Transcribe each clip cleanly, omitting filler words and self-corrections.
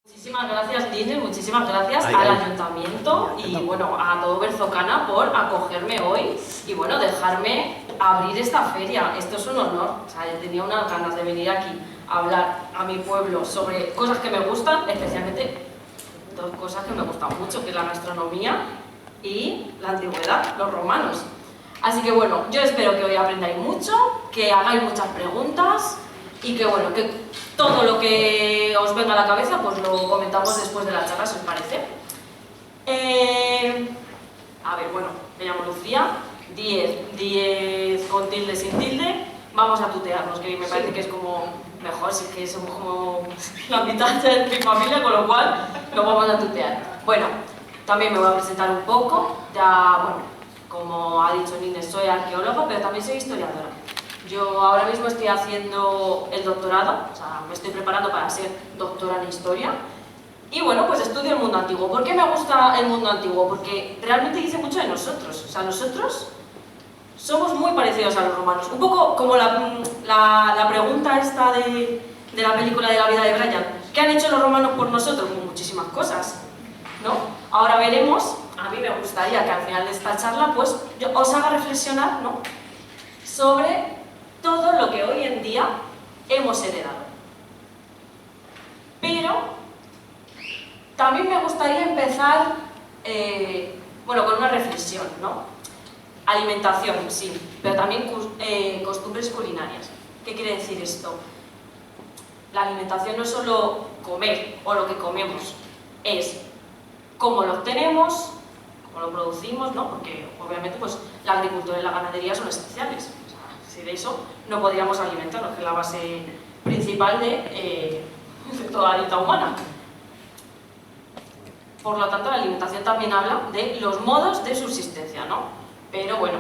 Muchísimas gracias, Lines, muchísimas gracias al Ayuntamiento y bueno, a todo Berzocana por acogerme hoy y bueno, dejarme abrir esta feria. Esto es un honor, o sea, yo tenía unas ganas de venir aquí a hablar a mi pueblo sobre cosas que me gustan, especialmente dos cosas que me gustan mucho, que es la gastronomía y la antigüedad, los romanos. Así que bueno, yo espero que hoy aprendáis mucho, que hagáis muchas preguntas y que bueno, que todo lo que os venga a la cabeza pues lo comentamos después de la charla, si os parece. A ver, bueno, me llamo Lucía, 10 con tilde, sin tilde. Vamos a tutearnos, que me parece que es como mejor, si es que somos como la mitad de mi familia, con lo cual lo vamos a tutear. Bueno, también me voy a presentar un poco, ya, bueno, como ha dicho Nines, soy arqueóloga, pero también soy historiadora. Yo ahora mismo estoy haciendo el doctorado, o sea, me estoy preparando para ser doctora en historia. Y bueno, pues estudio el mundo antiguo. ¿Por qué me gusta el mundo antiguo? Porque realmente dice mucho de nosotros. O sea, nosotros somos muy parecidos a los romanos. Un poco como la pregunta esta de la película de la vida de Brian. ¿Qué han hecho los romanos por nosotros? Pues muchísimas cosas, ¿no? Ahora veremos, a mí me gustaría que al final de esta charla pues yo os haga reflexionar, ¿no?, sobre todo lo que hoy en día hemos heredado. Pero también me gustaría empezar bueno, con una reflexión, ¿no? Alimentación, sí, pero también costumbres culinarias. ¿Qué quiere decir esto? La alimentación no es solo comer o lo que comemos, es cómo lo obtenemos, cómo lo producimos, ¿no? Porque obviamente pues, la agricultura y la ganadería son esenciales. Si de eso no podríamos alimentarnos, que es la base principal de toda la dieta humana. Por lo tanto, la alimentación también habla de los modos de subsistencia, ¿no? Pero bueno,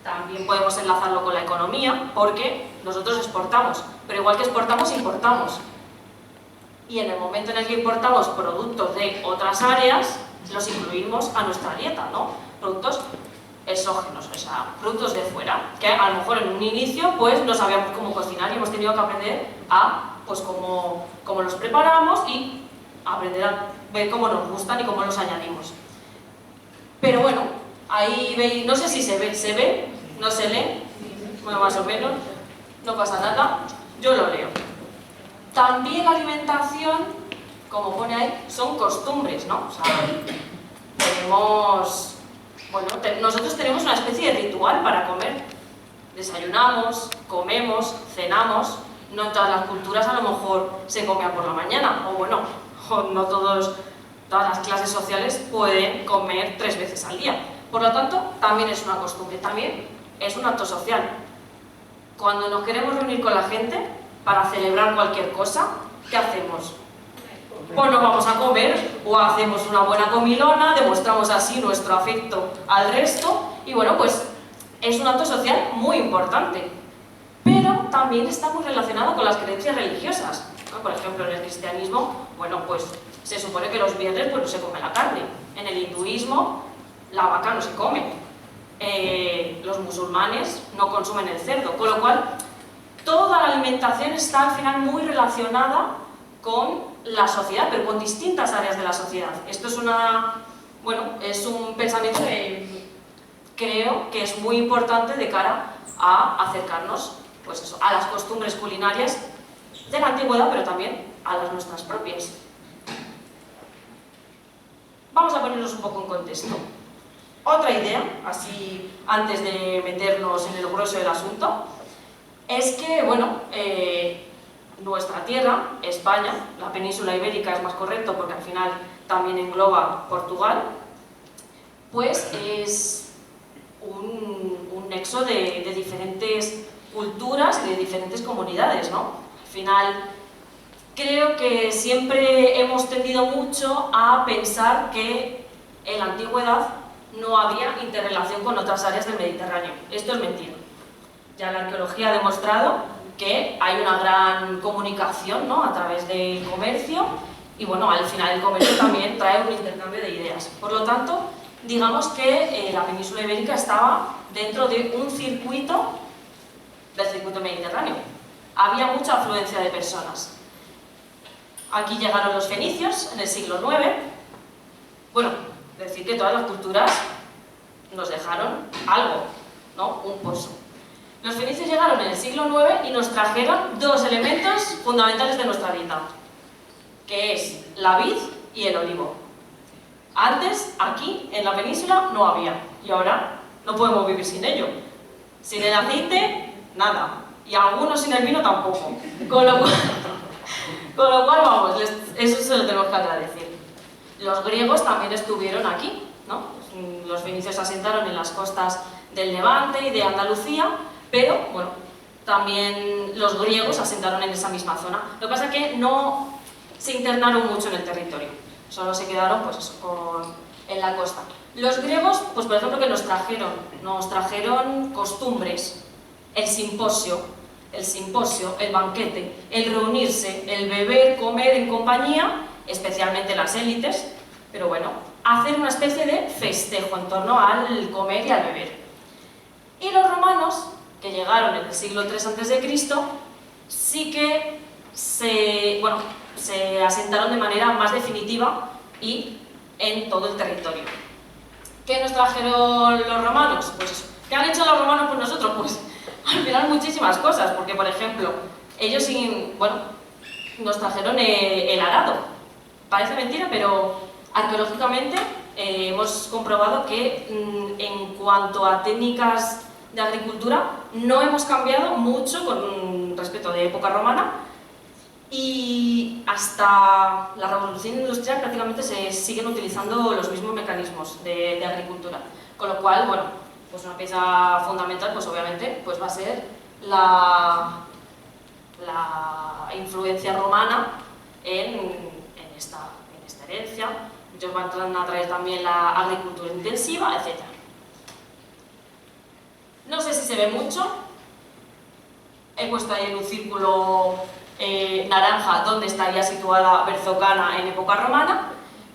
también podemos enlazarlo con la economía, porque nosotros exportamos, pero igual que exportamos, importamos. Y en el momento en el que importamos productos de otras áreas, los incluimos a nuestra dieta, ¿no? Productos exógenos, o sea, productos de fuera, que a lo mejor en un inicio pues no sabíamos cómo cocinar y hemos tenido que aprender a, pues cómo los preparamos y aprender a ver cómo nos gustan y cómo los añadimos. Pero bueno, ahí veis, no sé si se ve, no se lee, bueno, más o menos, no pasa nada, yo lo leo. También la alimentación, como pone ahí, son costumbres, ¿no? O sea, tenemos... Bueno, nosotros tenemos una especie de ritual para comer. Desayunamos, comemos, cenamos. No en todas las culturas a lo mejor se come por la mañana. O bueno, no todas las clases sociales pueden comer 3 veces al día. Por lo tanto, también es una costumbre, también es un acto social. Cuando nos queremos reunir con la gente para celebrar cualquier cosa, ¿qué hacemos? Pues nos vamos a comer o hacemos una buena comilona, demostramos así nuestro afecto al resto y bueno, pues es un acto social muy importante. Pero también está muy relacionado con las creencias religiosas, ¿no? Por ejemplo, en el cristianismo, bueno, pues se supone que los viernes pues no se come la carne. En el hinduismo, la vaca no se come. Los musulmanes no consumen el cerdo, con lo cual toda la alimentación está al final muy relacionada con la sociedad, pero con distintas áreas de la sociedad. Esto es es un pensamiento que creo que es muy importante de cara a acercarnos pues eso, a las costumbres culinarias de la antigüedad, pero también a las nuestras propias. Vamos a ponernos un poco en contexto. Otra idea, así antes de meternos en el grueso del asunto, es que, bueno, nuestra tierra, España, la península ibérica es más correcto porque al final también engloba Portugal, pues es un nexo de diferentes culturas y de diferentes comunidades, ¿no? Al final creo que siempre hemos tendido mucho a pensar que en la antigüedad no había interrelación con otras áreas del Mediterráneo. Esto es mentira. Ya la arqueología ha demostrado que hay una gran comunicación, ¿no?, a través del comercio y bueno, al final el comercio también trae un intercambio de ideas. Por lo tanto, digamos que la península ibérica estaba dentro de un circuito del circuito mediterráneo. Había mucha afluencia de personas. Aquí llegaron los fenicios en el siglo IX. Bueno, decir que todas las culturas nos dejaron algo, ¿no? Un pozo. Los fenicios llegaron en el siglo IX y nos trajeron dos elementos fundamentales de nuestra dieta, que es la vid y el olivo. Antes, aquí, en la península, no había, y ahora no podemos vivir sin ello. Sin el aceite, nada, y algunos sin el vino tampoco. Con lo cual vamos, eso se lo tenemos que agradecer. Los griegos también estuvieron aquí, ¿no? Los fenicios se asentaron en las costas del Levante y de Andalucía, pero, bueno, también los griegos se asentaron en esa misma zona. Lo que pasa es que no se internaron mucho en el territorio, solo se quedaron, pues eso, en la costa. Los griegos, pues por ejemplo, que nos trajeron costumbres, el simposio, el banquete, el reunirse, el beber, comer en compañía, especialmente las élites, pero bueno, hacer una especie de festejo en torno al comer y al beber. Y los romanos, que llegaron en el siglo III a.C., sí que se asentaron de manera más definitiva y en todo el territorio. ¿Qué nos trajeron los romanos? Pues eso. ¿Qué han hecho los romanos por nosotros? Pues al final muchísimas cosas, porque por ejemplo, ellos nos trajeron el arado. Parece mentira, pero arqueológicamente hemos comprobado que en cuanto a técnicas de agricultura no hemos cambiado mucho con respecto de época romana, y hasta la revolución industrial prácticamente se siguen utilizando los mismos mecanismos de agricultura, con lo cual, bueno, pues una pieza fundamental, pues obviamente, pues va a ser la influencia romana en esta herencia. Ellos van a traer también la agricultura intensiva, etc. No sé si se ve mucho, he puesto ahí en un círculo naranja donde estaría situada Berzocana en época romana.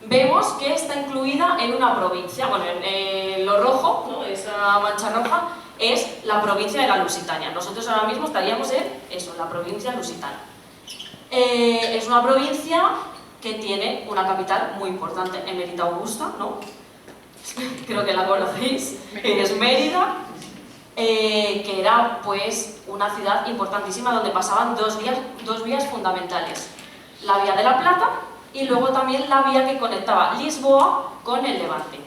Vemos que está incluida en una provincia, bueno, en lo rojo, ¿no? Esa mancha roja es la provincia de la Lusitania. Nosotros ahora mismo estaríamos en eso, la provincia lusitana. Es una provincia que tiene una capital muy importante, Emérita Augusta, ¿no? Creo que la conocéis, que es Mérida. Que era pues una ciudad importantísima donde pasaban dos vías fundamentales, la vía de la Plata y luego también la vía que conectaba Lisboa con el Levante.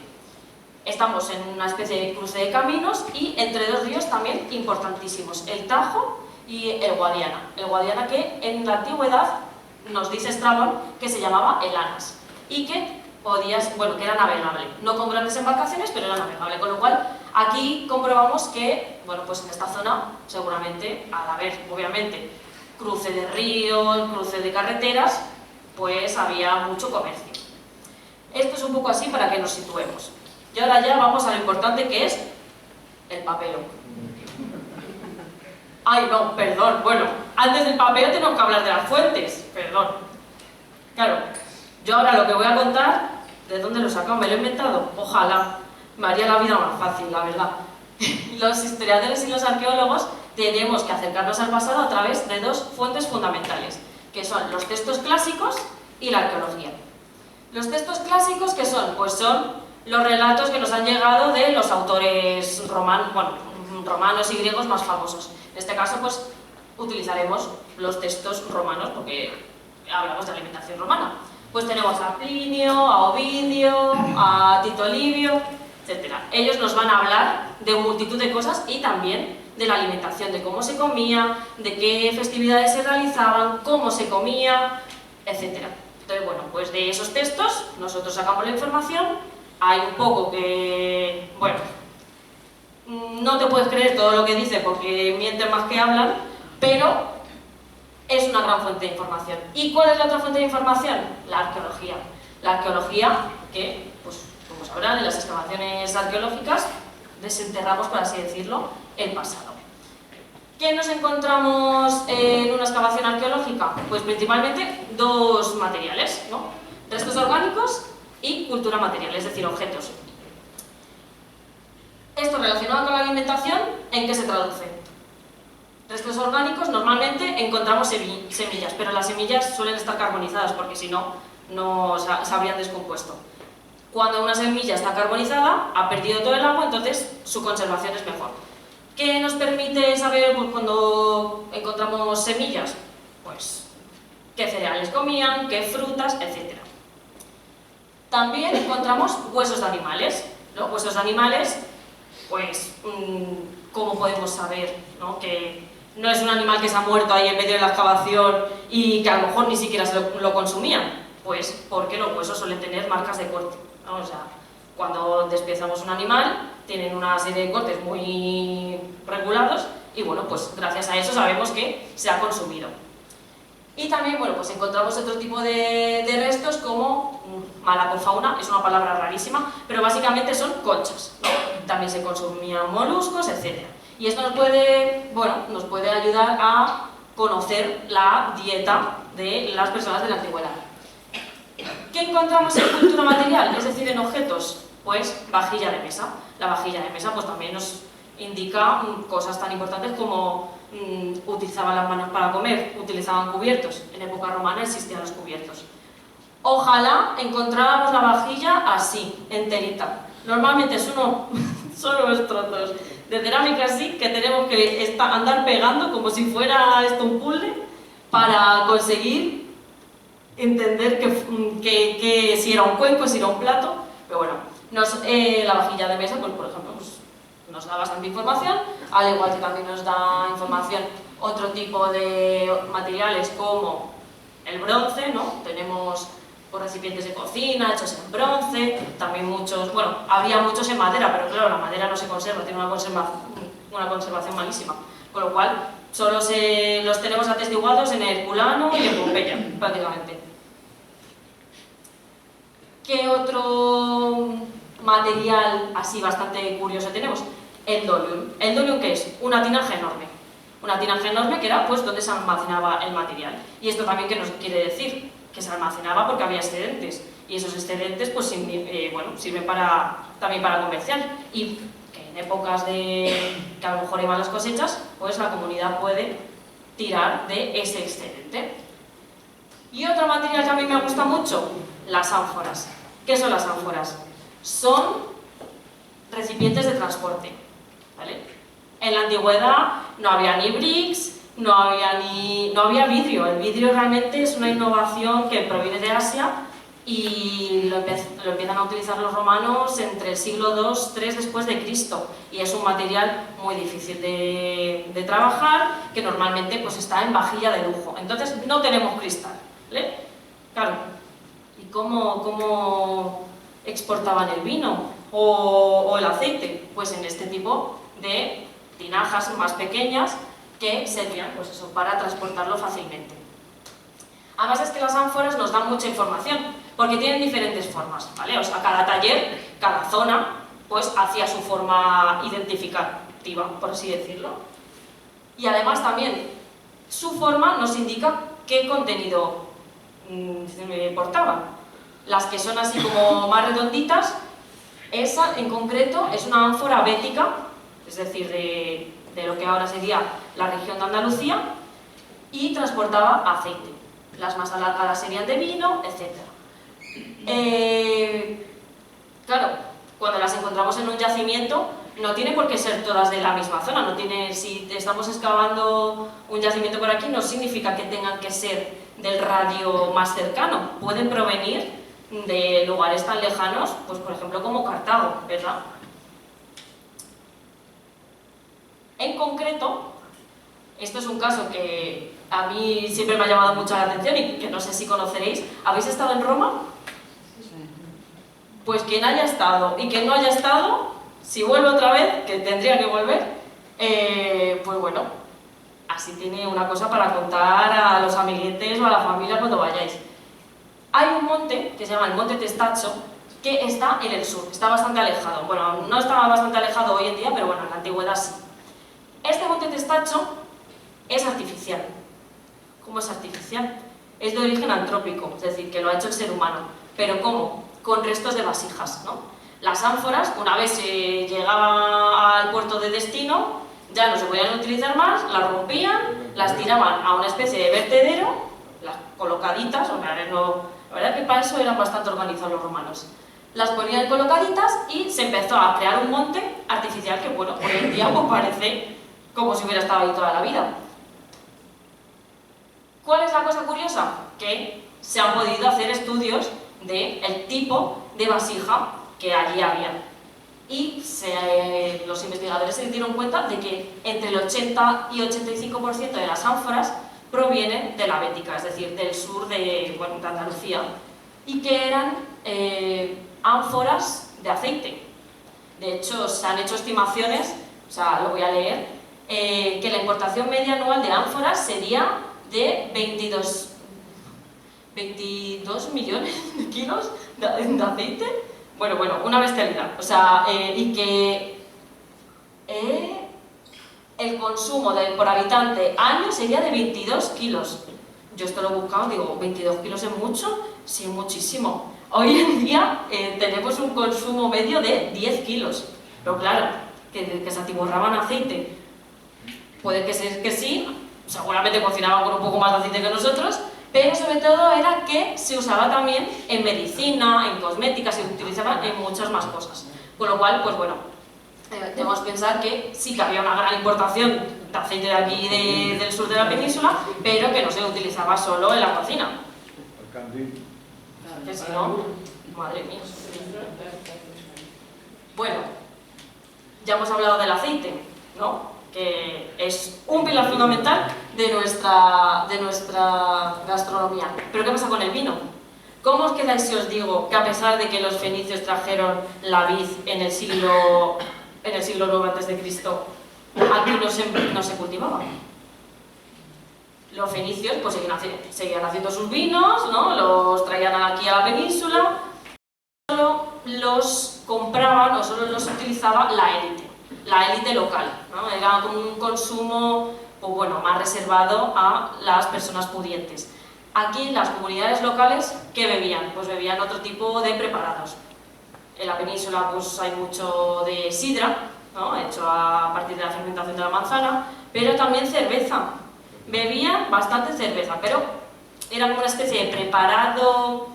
Estamos en una especie de cruce de caminos y entre dos ríos también importantísimos, el Tajo y el Guadiana. El Guadiana que en la antigüedad nos dice Estrabón que se llamaba el Anas y que que era navegable, no con grandes embarcaciones, pero era navegable, con lo cual aquí comprobamos que, bueno, pues en esta zona seguramente, al haber, obviamente, cruce de ríos, cruce de carreteras, pues había mucho comercio. Esto es un poco así para que nos situemos. Y ahora ya vamos a lo importante que es el papelo. Ay, no, perdón, bueno, antes del papel tenemos que hablar de las fuentes, perdón. Claro, yo ahora lo que voy a contar, ¿de dónde lo he sacado? ¿Me lo he inventado? Ojalá, me haría la vida más fácil, la verdad. Los historiadores y los arqueólogos tenemos que acercarnos al pasado a través de dos fuentes fundamentales, que son los textos clásicos y la arqueología. Los textos clásicos, ¿qué son? Pues son los relatos que nos han llegado de los autores romanos y griegos más famosos. En este caso, pues, utilizaremos los textos romanos, porque hablamos de alimentación romana. Pues tenemos a Plinio, a Ovidio, a Tito Livio, etc. Ellos nos van a hablar de multitud de cosas y también de la alimentación, de cómo se comía, de qué festividades se realizaban, cómo se comía, etc. Entonces, bueno, pues de esos textos nosotros sacamos la información. Hay un poco que, bueno, no te puedes creer todo lo que dice porque mienten más que hablan, pero es una gran fuente de información. ¿Y cuál es la otra fuente de información? La arqueología. La arqueología que, pues, como sabrán, en las excavaciones arqueológicas desenterramos, por así decirlo, el pasado. ¿Qué nos encontramos en una excavación arqueológica? Pues principalmente dos materiales, ¿no? Restos orgánicos y cultura material, es decir, objetos. Esto relacionado con la alimentación, ¿en qué se traduce? restos orgánicos, normalmente encontramos semillas, pero las semillas suelen estar carbonizadas porque si no, no se habrían descompuesto. Cuando una semilla está carbonizada, ha perdido todo el agua, entonces su conservación es mejor. ¿Qué nos permite saber cuando encontramos semillas? Pues qué cereales comían, qué frutas, etc. También encontramos huesos de animales. Los huesos de animales, pues, ¿cómo podemos saber, ¿no? Que no es un animal que se ha muerto ahí en medio de la excavación y que a lo mejor ni siquiera lo consumían? Pues porque los huesos suelen tener marcas de corte, ¿no? O sea, cuando despiezamos un animal, tienen una serie de cortes muy regulados y bueno, pues gracias a eso sabemos que se ha consumido. Y también, bueno, pues encontramos otro tipo de restos como malacofauna, es una palabra rarísima, pero básicamente son conchas, ¿no? También se consumían moluscos, etc. Y esto nos puede ayudar a conocer la dieta de las personas de la antigüedad. ¿Qué encontramos en cultura material? Es decir, en objetos. Pues vajilla de mesa. La vajilla de mesa pues también nos indica cosas tan importantes como utilizaban las manos para comer, utilizaban cubiertos. En época romana existían los cubiertos. Ojalá encontráramos la vajilla así, enterita. Normalmente son unos trozos de cerámica así que tenemos que andar pegando como si fuera esto un puzzle para conseguir entender que si era un cuenco, si era un plato. Pero bueno, la vajilla de mesa, pues, por ejemplo, pues, nos da bastante información, al igual que también nos da información otro tipo de materiales como el bronce, ¿no? Tenemos recipientes de cocina hechos en bronce, también muchos, bueno, había muchos en madera, pero claro, la madera no se conserva, tiene una conservación malísima, con lo cual solo los tenemos atestiguados en Herculano y en Pompeya, prácticamente. ¿Qué otro material así bastante curioso tenemos? El dolium. ¿El dolium qué es? Una tinaja enorme. Una tinaja enorme que era pues donde se almacenaba el material. Y esto también, ¿qué nos quiere decir? Que se almacenaba porque había excedentes. Y esos excedentes pues sirven también para comerciar. Y que en épocas que a lo mejor iban las cosechas, pues la comunidad puede tirar de ese excedente. Y otro material que a mí me gusta mucho, las ánforas. ¿Qué son las ánforas? Son recipientes de transporte, ¿vale? En la antigüedad no había ni bricks, no había vidrio. El vidrio realmente es una innovación que proviene de Asia y lo empiezan a utilizar los romanos entre el siglo II-III después de Cristo. Y es un material muy difícil de trabajar, que normalmente pues, está en vajilla de lujo. Entonces no tenemos cristal, ¿vale? Claro. ¿Y cómo exportaban el vino o el aceite? Pues en este tipo de tinajas más pequeñas que servían pues eso, para transportarlo fácilmente. Además es que las ánforas nos dan mucha información, porque tienen diferentes formas, ¿vale? O sea, cada taller, cada zona, pues hacía su forma identificativa, por así decirlo. Y además también su forma nos indica qué contenido portaban. Las que son así como más redonditas, esa en concreto es una ánfora bética, es decir, de lo que ahora sería la región de Andalucía, y transportaba aceite. Las más alargadas serían de vino, etc. Claro, cuando las encontramos en un yacimiento, no tiene por qué ser todas de la misma zona. Si estamos excavando un yacimiento por aquí, no significa que tengan que ser del radio más cercano. Pueden provenir de lugares tan lejanos, pues por ejemplo como Cartago, ¿verdad? En concreto, esto es un caso que a mí siempre me ha llamado mucho la atención y que no sé si conoceréis. ¿Habéis estado en Roma? Pues quien haya estado y quien no haya estado, si vuelve otra vez, que tendría que volver, pues bueno, así tiene una cosa para contar a los amiguetes o a la familia cuando vayáis. Hay un monte que se llama el Monte Testaccio, que está en el sur, está bastante alejado. Bueno, no está bastante alejado hoy en día, pero bueno, en la antigüedad sí. Este Monte Testaccio es artificial. ¿Cómo es artificial? Es de origen antrópico, es decir, que lo ha hecho el ser humano. ¿Pero cómo? Con restos de vasijas, ¿no? Las ánforas, una vez se llegaba al puerto de destino, ya no se podían utilizar más, las rompían, las tiraban a una especie de vertedero, las colocaditas, la verdad que para eso eran bastante organizados los romanos. Las ponían colocaditas y se empezó a crear un monte artificial que, bueno, hoy en día pues parece como si hubiera estado ahí toda la vida. ¿Cuál es la cosa curiosa? Que se han podido hacer estudios del tipo de vasija que allí había. Y los investigadores se dieron cuenta de que entre el 80 y 85% de las ánforas provienen de la Bética, es decir, del sur de Andalucía, y que eran ánforas de aceite. De hecho, se han hecho estimaciones, o sea, lo voy a leer, que la importación media anual de ánforas sería de 22 millones de kilos de aceite. Bueno, una bestialidad. O sea, y que el consumo por habitante año sería de 22 kilos. Yo esto lo he buscado, digo, 22 kilos es mucho, sí, muchísimo. Hoy en día tenemos un consumo medio de 10 kilos. Pero claro, que se atiborraban aceite. Puede que sí, seguramente cocinaban con un poco más de aceite que nosotros, pero sobre todo era que se usaba también en medicina, en cosmética, se utilizaba en muchas más cosas. Con lo cual, pues bueno, debemos pensar que sí que había una gran importación de aceite de aquí del sur de la península, pero que no se utilizaba solo en la cocina. Que si no, madre mía. Bueno, ya hemos hablado del aceite, ¿no? Que es un pilar fundamental de nuestra gastronomía. ¿Pero qué pasa con el vino? ¿Cómo os quedáis si os digo que a pesar de que los fenicios trajeron la vid en el siglo IX a.C., aquí no se cultivaba? Los fenicios pues seguían haciendo sus vinos, ¿no? Los traían aquí a la península, solo los compraban o solo los utilizaba la élite local, ¿no? Era como un consumo pues bueno, más reservado a las personas pudientes. Aquí las comunidades locales, ¿qué bebían? Pues bebían otro tipo de preparados. En la península pues hay mucho de sidra, ¿no? Hecho a partir de la fermentación de la manzana, pero también cerveza. Bebían bastante cerveza, pero era como una especie de preparado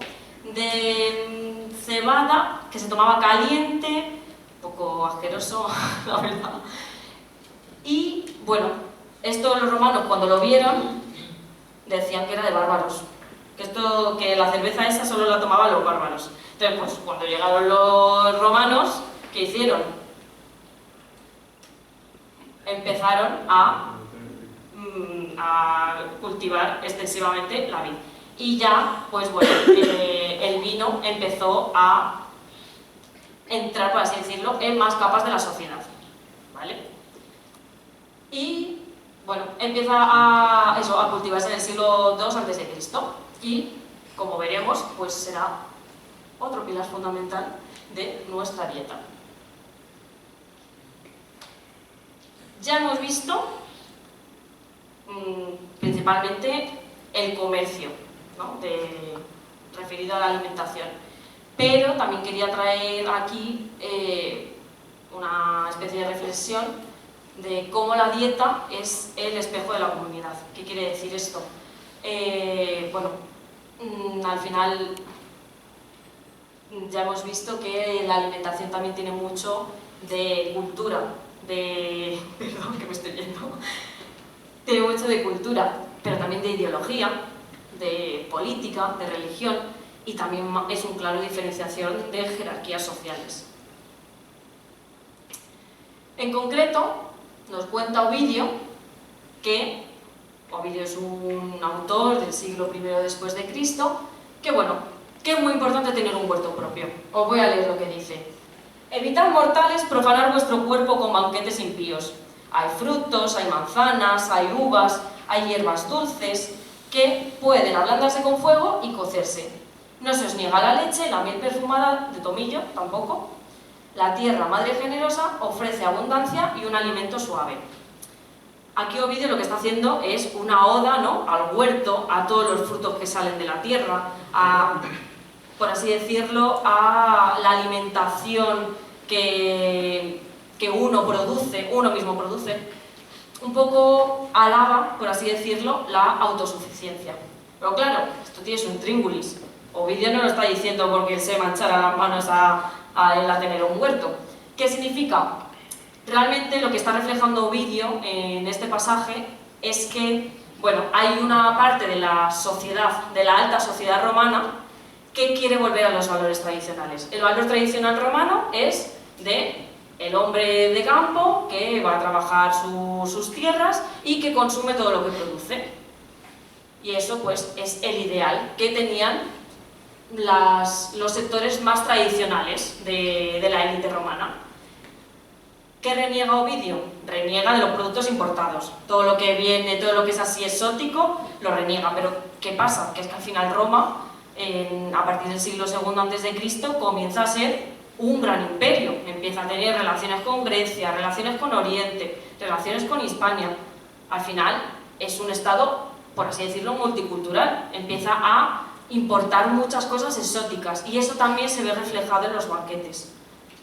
de cebada que se tomaba caliente, un poco asqueroso, la verdad. Y bueno, esto los romanos cuando lo vieron decían que era de bárbaros, que la cerveza esa solo la tomaban los bárbaros. Entonces, pues cuando llegaron los romanos, ¿qué hicieron? Empezaron a cultivar extensivamente la vid. Y ya, pues bueno, el vino empezó a entrar, por así decirlo, en más capas de la sociedad, ¿vale? Y bueno, empieza a cultivarse en el siglo II a.C. y, como veremos, pues será otro pilar fundamental de nuestra dieta. Ya hemos visto principalmente el comercio, ¿no? Referido a la alimentación, pero también quería traer aquí una especie de reflexión de cómo la dieta es el espejo de la comunidad. ¿Qué quiere decir esto? Bueno, al final ya hemos visto que la alimentación también tiene mucho de cultura, perdón, que me estoy yendo. Tiene mucho de cultura, pero también de ideología, de política, de religión, y también es un claro diferenciación de jerarquías sociales. En concreto, nos cuenta Ovidio que Ovidio es un autor del siglo I después de Cristo, que bueno, que es muy importante tener un huerto propio. Os voy a leer lo que dice. Evitad, mortales, profanar vuestro cuerpo con banquetes impíos. Hay frutos, hay manzanas, hay uvas, hay hierbas dulces que pueden ablandarse con fuego y cocerse. No se os niega la leche, la miel perfumada de tomillo, tampoco. La tierra, madre generosa, ofrece abundancia y un alimento suave. Aquí Ovidio lo que está haciendo es una oda, ¿no?, al huerto, a todos los frutos que salen de la tierra, por así decirlo, a la alimentación que uno mismo produce, un poco alaba, por así decirlo, la autosuficiencia. Pero claro, esto tiene su intríngulis. Ovidio no lo está diciendo porque se manchara las manos a él a tener un huerto. ¿Qué significa? Realmente lo que está reflejando Ovidio en este pasaje es que, bueno, hay una parte de la sociedad, de la alta sociedad romana, que quiere volver a los valores tradicionales. El valor tradicional romano es de el hombre de campo que va a trabajar sus tierras y que consume todo lo que produce. Y eso pues es el ideal que tenían los sectores más tradicionales de la élite romana. ¿Qué reniega Ovidio? Reniega de los productos importados. Todo lo que viene, todo lo que es así exótico, lo reniega. Pero ¿qué pasa? Que es que al final Roma, a partir del siglo II a.C., comienza a ser un gran imperio. Empieza a tener relaciones con Grecia, relaciones con Oriente, relaciones con Hispania. Al final es un estado, por así decirlo, multicultural. Empieza a importar muchas cosas exóticas y eso también se ve reflejado en los banquetes.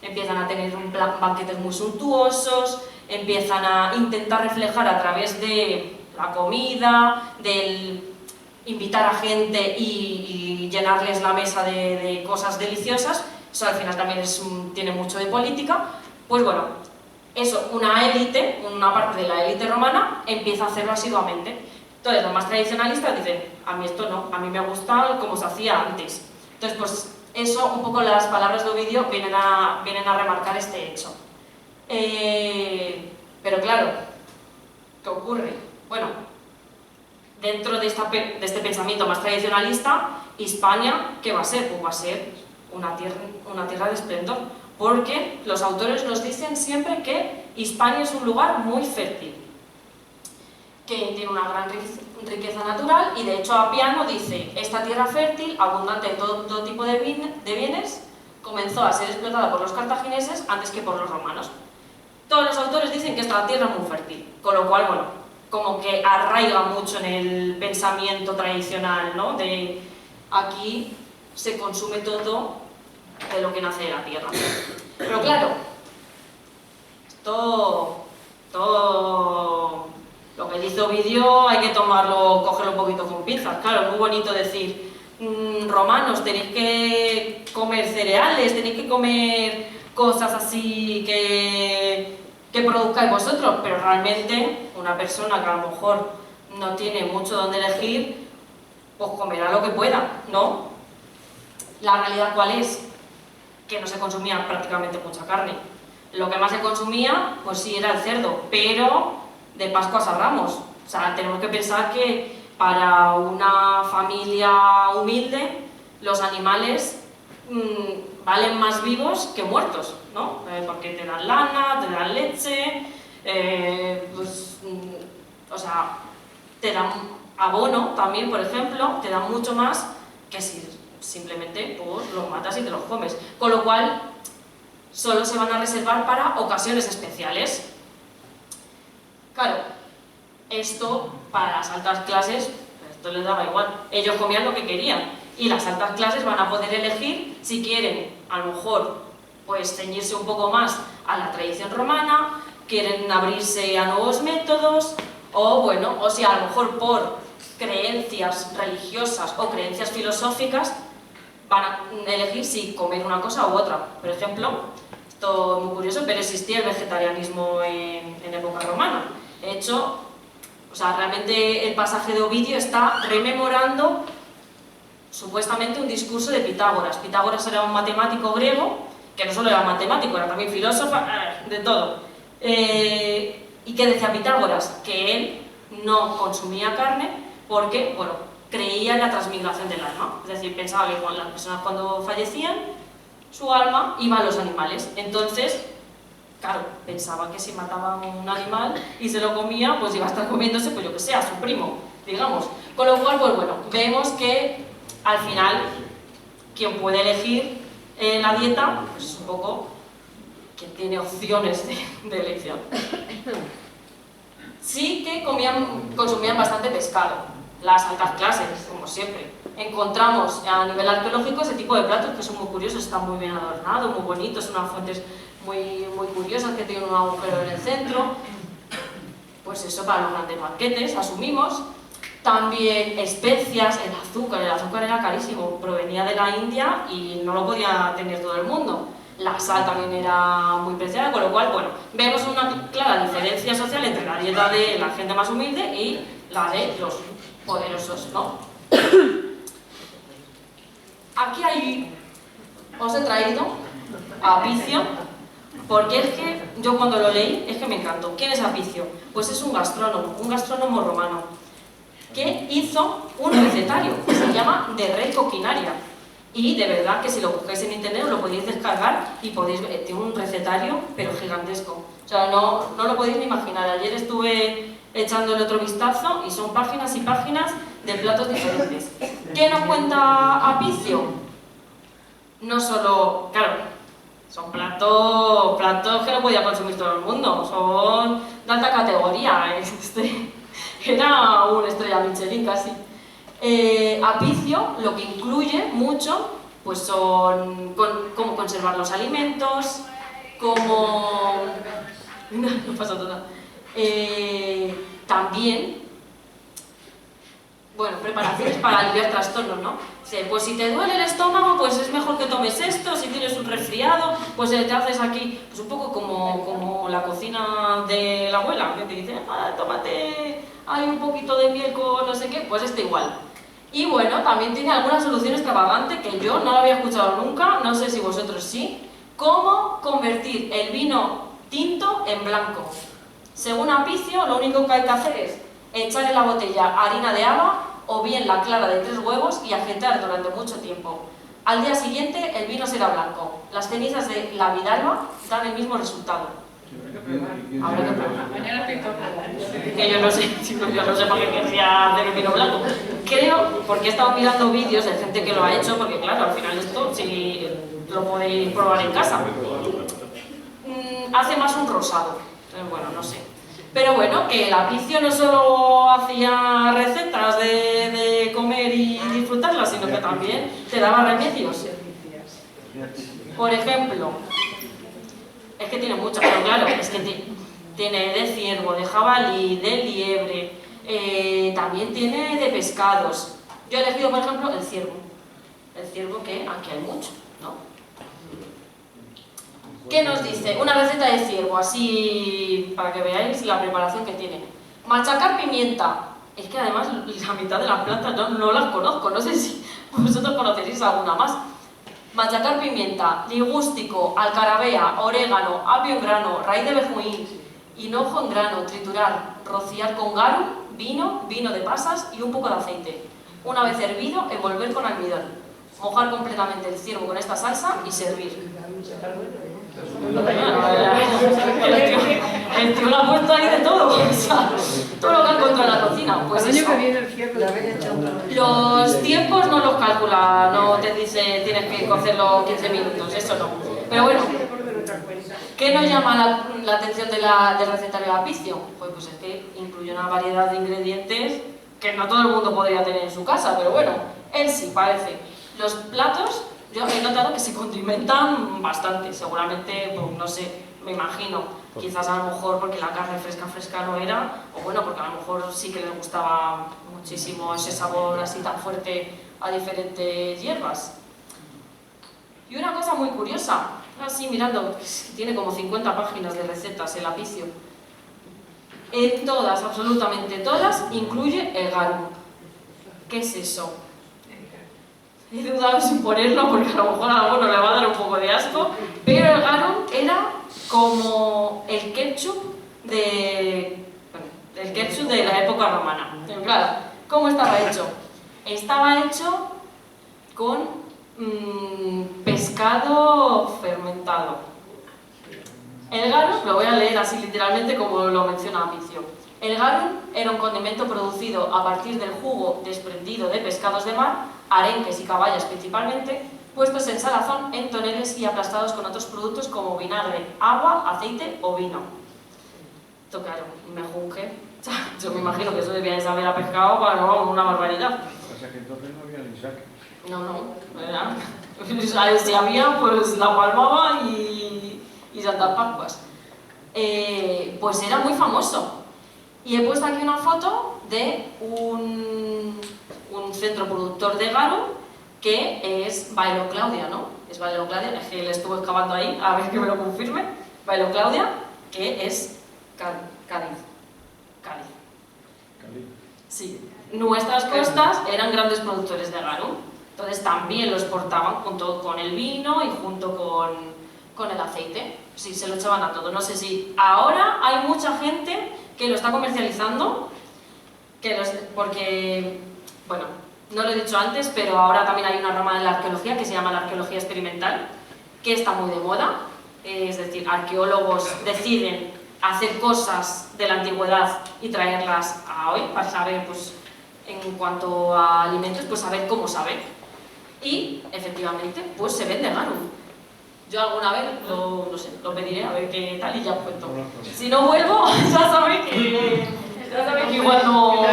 Empiezan a tener banquetes muy suntuosos, empiezan a intentar reflejar a través de la comida, del invitar a gente y llenarles la mesa de cosas deliciosas. Eso al final también tiene mucho de política. Pues bueno, eso, una élite, una parte de la élite romana empieza a hacerlo asiduamente. Entonces los más tradicionalistas dicen, a mí esto no, a mí me gusta como se hacía antes. Entonces pues eso, un poco las palabras de Ovidio vienen a remarcar este hecho. Pero claro, ¿qué ocurre? Bueno, dentro de este pensamiento más tradicionalista, Hispania, ¿qué va a ser? Pues va a ser una tierra de esplendor, porque los autores nos dicen siempre que Hispania es un lugar muy fértil, que tiene una gran riqueza natural, y de hecho Apiano dice, esta tierra fértil, abundante en todo tipo de bienes, comenzó a ser explotada por los cartagineses antes que por los romanos. Todos los autores dicen que esta tierra es muy fértil, con lo cual, bueno, como que arraiga mucho en el pensamiento tradicional, ¿no? De aquí se consume todo de lo que nace de la tierra. Pero claro, todo lo que dice Ovidio hay que cogerlo un poquito con pinzas. Claro, es muy bonito decir, romanos, tenéis que comer cereales, tenéis que comer cosas así que produzcáis vosotros, pero realmente una persona que a lo mejor no tiene mucho donde elegir, pues comerá lo que pueda, ¿no? La realidad, ¿cuál es? Que no se consumía prácticamente mucha carne. Lo que más se consumía, pues sí, era el cerdo, pero de Pascuas a Ramos. O sea, tenemos que pensar que para una familia humilde los animales valen más vivos que muertos, ¿no? Porque te dan lana, te dan leche, o sea, te dan abono también, por ejemplo, te dan mucho más que si simplemente pues, los matas y te los comes. Con lo cual, solo se van a reservar para ocasiones especiales. Claro, esto para las altas clases, esto les daba igual. Ellos comían lo que querían y las altas clases van a poder elegir si quieren, a lo mejor, pues ceñirse un poco más a la tradición romana, quieren abrirse a nuevos métodos, o bueno, o si a lo mejor por creencias religiosas o creencias filosóficas van a elegir si comer una cosa u otra. Por ejemplo, esto es muy curioso, pero existía el vegetarianismo en época romana. De hecho, o sea, realmente el pasaje de Ovidio está rememorando supuestamente un discurso de Pitágoras. Pitágoras era un matemático griego, que no solo era matemático, era también filósofo, de todo. ¿Y qué decía Pitágoras? Que él no consumía carne porque, bueno, creía en la transmigración del alma. Es decir, pensaba que las personas cuando fallecían, su alma iba a los animales. Entonces, claro, pensaba que si mataba un animal y se lo comía, pues iba a estar comiéndose, pues yo que sé, a su primo, digamos. Con lo cual, pues bueno, vemos que al final quien puede elegir la dieta, pues es un poco quien tiene opciones de elección. Sí que consumían bastante pescado, las altas clases, como siempre. Encontramos a nivel arqueológico ese tipo de platos que son muy curiosos, están muy bien adornados, muy bonitos, unas fuentes muy curiosas que tienen un agujero en el centro. pues eso, para los grandes banquetes, asumimos. También especias, el azúcar era carísimo, provenía de la India y no lo podía tener todo el mundo. La sal también era muy preciada, con lo cual, bueno, vemos una clara diferencia social entre la dieta de la gente más humilde y la de los poderosos, ¿no? Aquí os he traído a Apicio, porque es que yo cuando lo leí es que me encantó. ¿Quién es Apicio? Pues es un gastrónomo romano, que hizo un recetario que se llama De Re Coquinaria. Y de verdad que si lo buscáis en internet lo podéis descargar y podéis ver, tiene un recetario pero gigantesco. O sea, no lo podéis ni imaginar. Ayer estuve echándole otro vistazo y son páginas y páginas de platos diferentes. ¿Qué nos cuenta Apicio? No solo, claro, son platos que no podía consumir todo el mundo, son de alta categoría. Era una estrella Michelin casi. Apicio lo que incluye mucho pues son cómo conservar los alimentos, cómo... no pasa nada. También, bueno, preparaciones para aliviar trastornos, ¿no? Pues si te duele el estómago, pues es mejor que tomes esto. Si tienes un resfriado, pues te haces aquí, pues un poco como la cocina de la abuela, que te dice, tómate ahí un poquito de miel con no sé qué, pues igual. Y bueno, también tiene alguna solución extravagante que yo no la había escuchado nunca, no sé si vosotros sí. Cómo convertir el vino tinto en blanco. Según Apicio, lo único que hay que hacer es echar en la botella harina de haba o bien la clara de 3 huevos y agitar durante mucho tiempo. Al día siguiente el vino será blanco. Las cenizas de la vidalba dan el mismo resultado. Habrá que probar. Que yo no sé para qué querría hacer el vino blanco. Creo, porque he estado mirando vídeos de gente que lo ha hecho, porque claro, al final esto sí lo podéis probar en casa. Hace más un rosado. Bueno, no sé. Pero bueno, que el Apicio no solo hacía recetas de comer y disfrutarlas, sino que también te daba remedios. Por ejemplo, es que tiene muchas, pero claro, es que tiene de ciervo, de jabalí, de liebre, también tiene de pescados. Yo he elegido, por ejemplo, el ciervo. El ciervo que aquí hay mucho, ¿no? ¿Qué nos dice? Una receta de ciervo, así para que veáis la preparación que tiene. Machacar pimienta. Es que además la mitad de las plantas no las conozco, no sé si vosotros conoceréis alguna más. Machacar pimienta, ligústico, alcarabea, orégano, apio en grano, raíz de bejuín, hinojo en grano, triturar, rociar con garum, vino de pasas y un poco de aceite. Una vez hervido, envolver con almidón. Mojar completamente el ciervo con esta salsa y servir. El tío lo ha puesto ahí de todo, o sea, todo lo que ha encontrado en la cocina. Pues eso. Los tiempos no los calcula, no te dice tienes que cocerlo 15 minutos, eso no. Pero bueno, ¿qué nos llama la atención del recetario de Apicio? Pues es que incluye una variedad de ingredientes que no todo el mundo podría tener en su casa, pero bueno, él sí, parece. Los platos, yo he notado que se condimentan bastante, seguramente, pues, no sé, me imagino, quizás a lo mejor porque la carne fresca no era, o bueno, porque a lo mejor sí que le gustaba muchísimo ese sabor así tan fuerte a diferentes hierbas. Y una cosa muy curiosa, así mirando, tiene como 50 páginas de recetas el Apicio. En todas, absolutamente todas, incluye el garum. ¿Qué es eso? He dudado sin ponerlo porque a lo mejor a alguno le va a dar un poco de asco, pero el garum era como el ketchup de la época romana. Pero claro, ¿cómo estaba hecho? Estaba hecho con pescado fermentado. El garum, lo voy a leer así literalmente como lo menciona Apicio. El garum era un condimento producido a partir del jugo desprendido de pescados de mar, arenques y caballas principalmente, puestos en salazón en toneles y aplastados con otros productos como vinagre, agua, aceite o vino. Esto claro, me juzgué. Yo me imagino que eso debía de saber a pescado, para una barbaridad. O sea que entonces no había ni saque. No, ¿verdad? Si había, pues la palmaba y Santas Pascuas. Pues era muy famoso. Y he puesto aquí una foto de un centro productor de garum que es Bailo Claudia, ¿no? Es Bailo Claudia, es que le estuve excavando ahí, a ver que me lo confirme. Bailo Claudia, que es Cádiz. Cádiz. Sí. Nuestras costas eran grandes productores de garum, entonces también lo exportaban junto con el vino y junto con el aceite. Sí, se lo echaban a todo. No sé si ahora hay mucha gente que lo está comercializando, porque, bueno, no lo he dicho antes, pero ahora también hay una rama de la arqueología que se llama la arqueología experimental, que está muy de moda. Es decir, arqueólogos deciden hacer cosas de la antigüedad y traerlas a hoy para saber, pues, en cuanto a alimentos, pues saber cómo saber. Y, efectivamente, pues se vende garum. Yo alguna vez lo pediré a ver qué tal y ya cuento. Si no vuelvo, ya sabéis que igual no...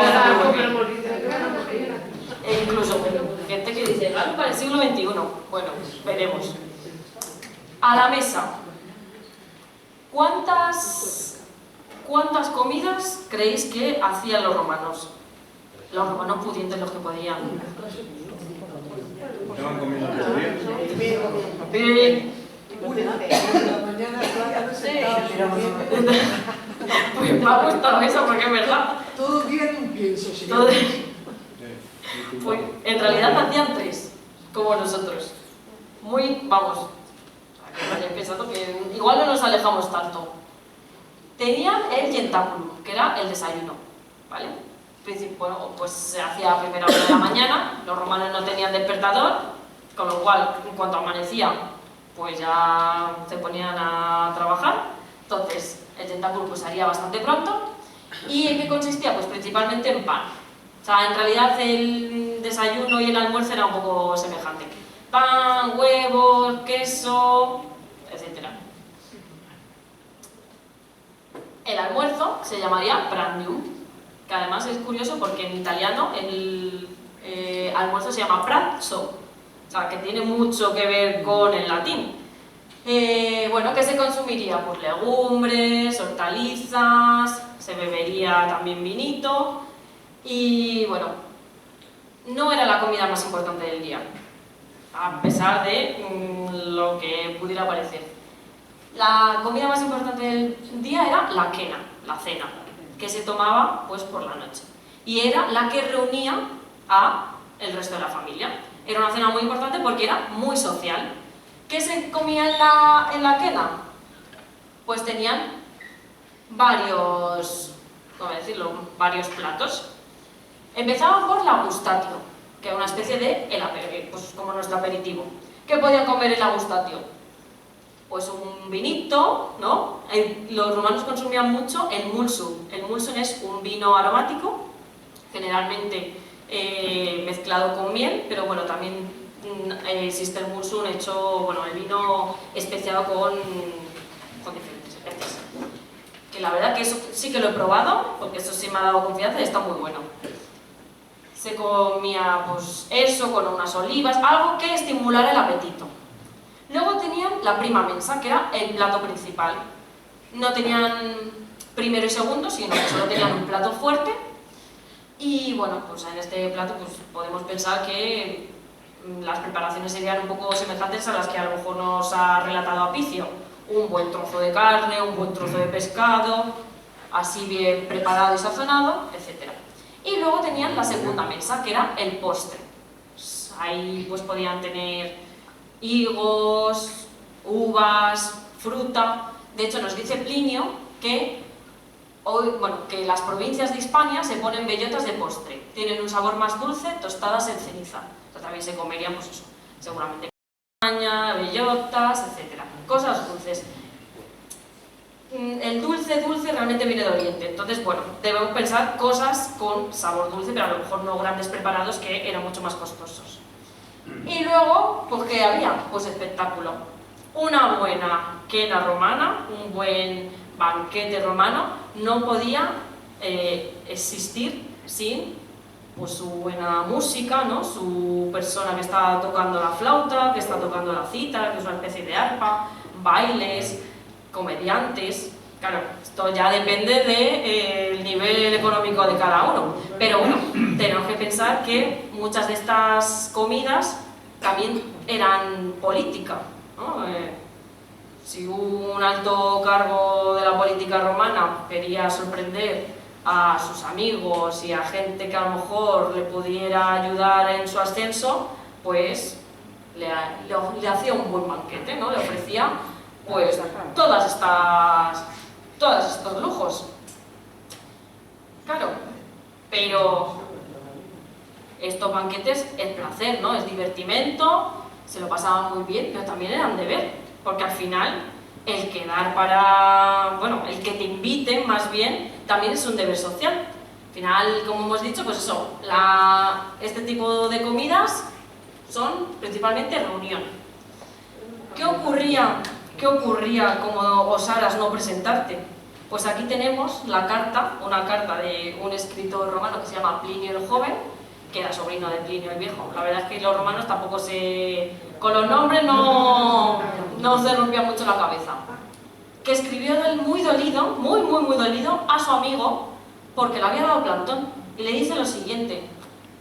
E incluso gente que dice garum para el siglo XXI. Bueno, veremos. A la mesa. ¿Cuántas comidas creéis que hacían los romanos? Los romanos pudientes, los que podían. ¿Estaban comiendo todo el día? Bien. Pues me ha gustado eso porque es verdad. Todo día en un pienso, sí. Pues en realidad hacían 3, como nosotros. Vamos, que vayáis pensando que igual no nos alejamos tanto. Tenían el yentáculum, que era el desayuno, ¿vale? Bueno, pues se hacía a primera hora de la mañana, los romanos no tenían despertador, con lo cual, en cuanto amanecía, pues ya se ponían a trabajar. Entonces, el yentáculum pues salía bastante pronto. ¿Y en qué consistía? Pues principalmente en pan. O sea, en realidad el desayuno y el almuerzo era un poco semejante. Pan, huevos, queso, etc. El almuerzo se llamaría prandium, que además es curioso porque en italiano el almuerzo se llama pranzo, o sea, que tiene mucho que ver con el latín. Bueno, ¿qué se consumiría? Pues legumbres, hortalizas, se bebería también vinito y, bueno, no era la comida más importante del día, a pesar de lo que pudiera parecer. La comida más importante del día era la quena, la cena, que se tomaba pues por la noche. Y era la que reunía a el resto de la familia. Era una cena muy importante porque era muy social. ¿Qué se comía en la quena? Pues tenían varios platos. Empezaban por la gustatio, que era una especie de pues como nuestro aperitivo. ¿Qué podían comer en la gustatio? Pues un vinito, ¿no? Los romanos consumían mucho el mulsum. El mulsum es un vino aromático, generalmente mezclado con miel, pero bueno, también existe el mulsum hecho, bueno, el vino especiado con diferentes especies. Que la verdad que eso sí que lo he probado, porque eso sí me ha dado confianza y está muy bueno. Se comía pues eso con unas olivas, algo que estimulara el apetito. Luego tenían la prima mensa, que era el plato principal. No tenían primero y segundo, sino que solo tenían un plato fuerte. Y bueno, pues en este plato pues podemos pensar que las preparaciones serían un poco semejantes a las que a lo mejor nos ha relatado Apicio. Un buen trozo de carne, un buen trozo de pescado, así bien preparado y sazonado, etc. Y luego tenían la segunda mesa, que era el postre. Pues ahí pues podían tener higos, uvas, fruta. De hecho, nos dice Plinio que las provincias de Hispania se ponen bellotas de postre. Tienen un sabor más dulce, tostadas en ceniza. Entonces también se comerían, pues eso, seguramente caña, bellotas, etc. Cosas dulces. El dulce realmente viene de Oriente. Entonces, bueno, debemos pensar cosas con sabor dulce, pero a lo mejor no grandes preparados que eran mucho más costosos. Y luego, pues ¿qué había? Pues espectáculo. Una buena quena romana, un buen banquete romano, no podía existir sin pues, su buena música, ¿no? Su persona que está tocando la flauta, que está tocando la cítara, que es una especie de arpa, bailes, comediantes. Claro, esto ya depende del nivel económico de cada uno. Pero bueno, tenemos que pensar que muchas de estas comidas también eran política, ¿no? Si un alto cargo de la política romana quería sorprender a sus amigos y a gente que a lo mejor le pudiera ayudar en su ascenso, pues le hacía un buen banquete, ¿no? Le ofrecía pues todos estos lujos. Claro, pero estos banquetes es placer, ¿no? Es divertimento, se lo pasaban muy bien, pero también eran deber, porque al final el quedar bueno, el que te inviten más bien, también es un deber social. Al final, como hemos dicho, pues eso, este tipo de comidas son principalmente reunión. ¿Qué ocurría como osaras no presentarte? Pues aquí tenemos una carta de un escritor romano que se llama Plinio el Joven, que era sobrino de Plinio el Viejo. La verdad es que los romanos tampoco con los nombres no se rompía mucho la cabeza. Que escribió muy dolido, muy dolido, a su amigo, porque le había dado plantón. Y le dice lo siguiente: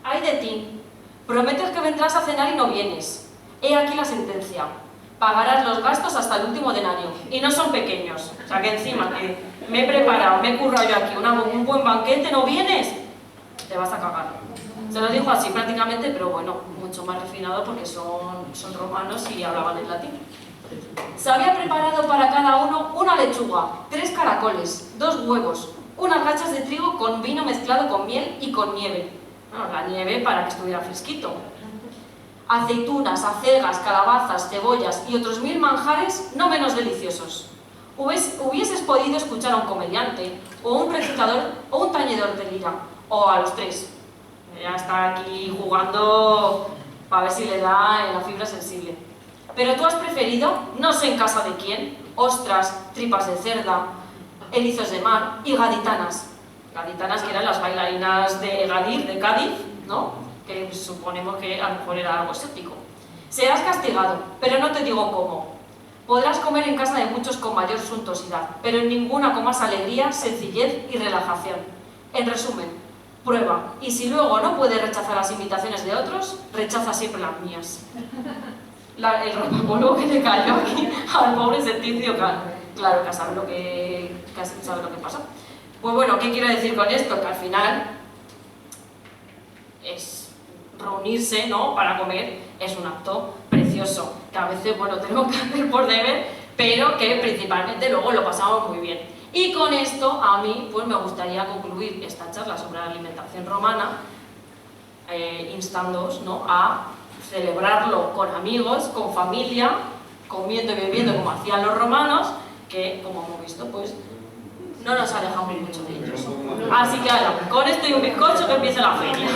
«Ay de ti, prometes que vendrás a cenar y no vienes. He aquí la sentencia. Pagarás los gastos hasta el último denario». Y no son pequeños. O sea que encima que me he preparado, me he currado yo aquí un buen banquete, ¿no vienes? Te vas a cagar. Se lo dijo así prácticamente, pero bueno, mucho más refinado porque son romanos y hablaban en latín. Se había preparado para cada uno una lechuga, 3 caracoles, 2 huevos, unas gachas de trigo con vino mezclado con miel y con nieve. Bueno, la nieve para que estuviera fresquito. Aceitunas, acelgas, calabazas, cebollas y otros 1000 manjares no menos deliciosos. Hubieses podido escuchar a un comediante, o un recitador, o un tañedor de lira, o a los 3. Ya está aquí jugando para ver si le da en la fibra sensible. Pero tú has preferido, no sé en casa de quién, ostras, tripas de cerda, erizos de mar y gaditanas. Gaditanas que eran las bailarinas de Gadir, de Cádiz, ¿no? Que suponemos que a lo mejor era algo exótico. Serás castigado, pero no te digo cómo. Podrás comer en casa de muchos con mayor suntuosidad, pero en ninguna con más alegría, sencillez y relajación. En resumen, prueba, y si luego no puedes rechazar las invitaciones de otros, rechaza siempre las mías. El rapapolvo que le cayó aquí al pobre Septicio, claro que sabe lo que pasó. Pues bueno, ¿qué quiero decir con esto? Que al final es reunirse, ¿no?, para comer, es un acto precioso, que a veces, bueno, tenemos que hacer por deber, pero que principalmente luego lo pasamos muy bien. Y con esto, a mí, pues me gustaría concluir esta charla sobre la alimentación romana, instándoos, ¿no?, a celebrarlo con amigos, con familia, comiendo y bebiendo como hacían los romanos, que, como hemos visto, pues no nos alejamos mucho de ellos. Así que, ahora, con esto y un bizcocho que empiece la feria.